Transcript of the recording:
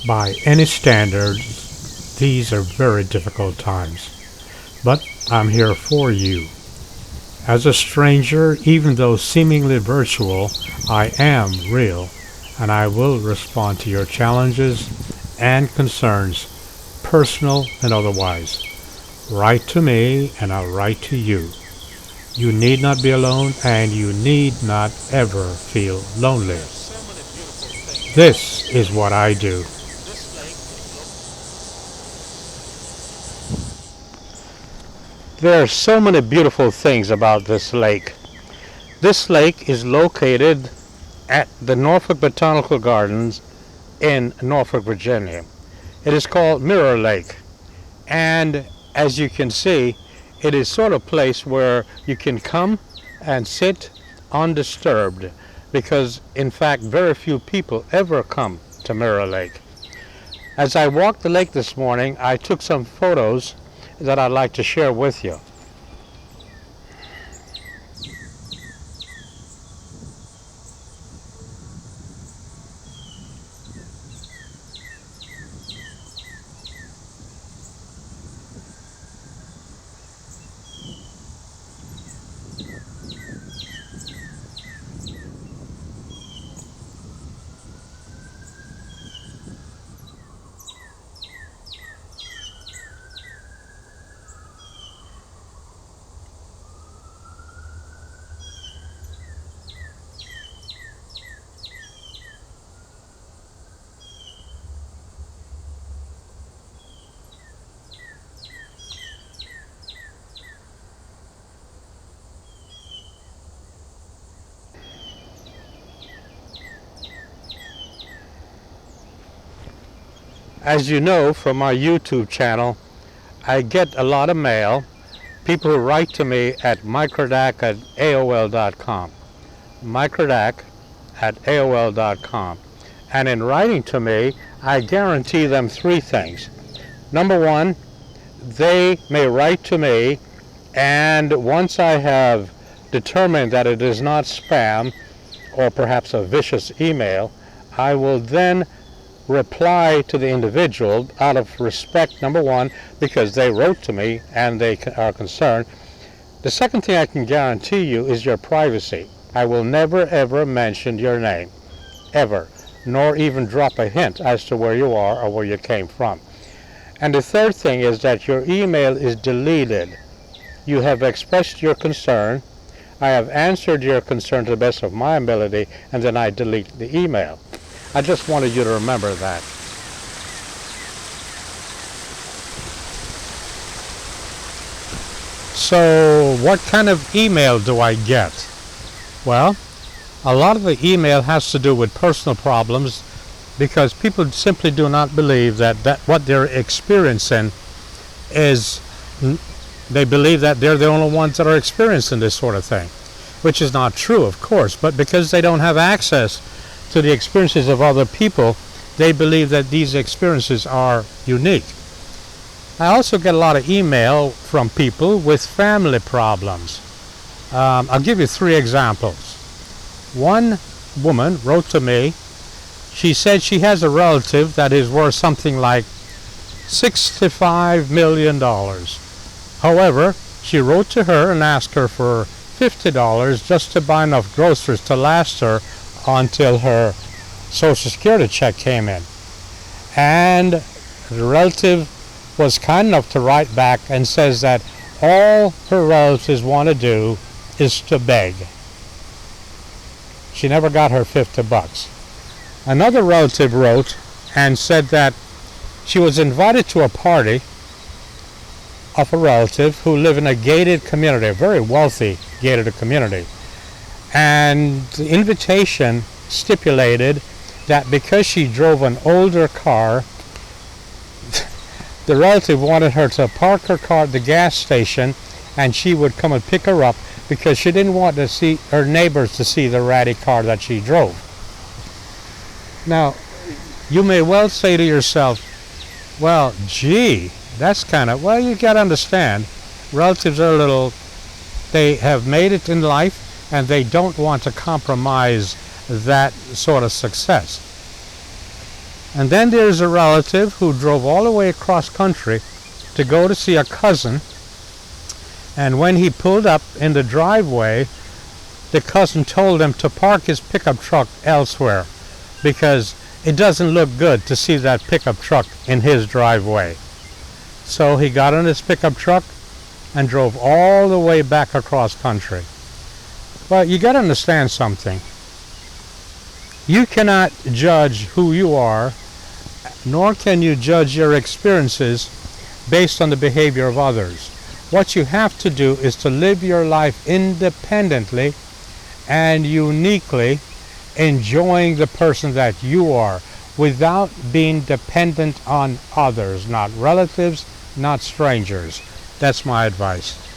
By any standards, these are very difficult times. But I'm here for you. As a stranger, even though seemingly virtual, I am real, and I will respond to your challenges and concerns, personal and otherwise. Write to me, and I'll write to you. You need not be alone, and you need not ever feel lonely. This is what I do. There are so many beautiful things about this lake. This lake is located at the Norfolk Botanical Gardens in Norfolk, Virginia. It is called Mirror Lake, and as you can see, it is sort of a place where you can come and sit undisturbed, because in fact very few people ever come to Mirror Lake. As I walked the lake this morning, I took some photos that I'd like to share with you. As you know from my YouTube channel, I get a lot of mail. People who write to me at Microdac at AOL.com. Microdac at AOL.com. And in writing to me, I guarantee them three things. Number one, they may write to me, and once I have determined that it is not spam or perhaps a vicious email, I will then reply to the individual out of respect, number one, because they wrote to me and they are concerned. The second thing I can guarantee you is your privacy. I will never ever mention your name, ever, nor even drop a hint as to where you are or where you came from. And the third thing is that your email is deleted. You have expressed your concern, I have answered your concern to the best of my ability, and then I delete the email. I just wanted you to remember that. So what kind of email do I get? Well, a lot of the email has to do with personal problems, because people simply do not believe that what they're experiencing is, they believe that they're the only ones that are experiencing this sort of thing, which is not true, of course, but because they don't have access to the experiences of other people, they believe that these experiences are unique. I also get a lot of email from people with family problems. I'll give you three examples. One woman wrote to me. She said she has a relative that is worth something like $65 million. However, she wrote to her and asked her for $50 just to buy enough groceries to last her until her Social Security check came in. And the relative was kind enough to write back and says that all her relatives want to do is to beg. She never got her $50. Another relative wrote and said that she was invited to a party of a relative who lived in a gated community, a very wealthy gated community. And the invitation stipulated that because she drove an older car, the relative wanted her to park her car at the gas station and she would come and pick her up, because she didn't want to see her neighbors to see the ratty car that she drove. Now, you may well say to yourself, well, gee, that's kind of, well, you got to understand, relatives are they have made it in life, and they don't want to compromise that sort of success. And then there's a relative who drove all the way across country to go to see a cousin, and when he pulled up in the driveway, the cousin told him to park his pickup truck elsewhere because it doesn't look good to see that pickup truck in his driveway. So he got on his pickup truck and drove all the way back across country. Well, you got to understand something. You cannot judge who you are, nor can you judge your experiences based on the behavior of others. What you have to do is to live your life independently and uniquely, enjoying the person that you are without being dependent on others, not relatives, not strangers. That's my advice.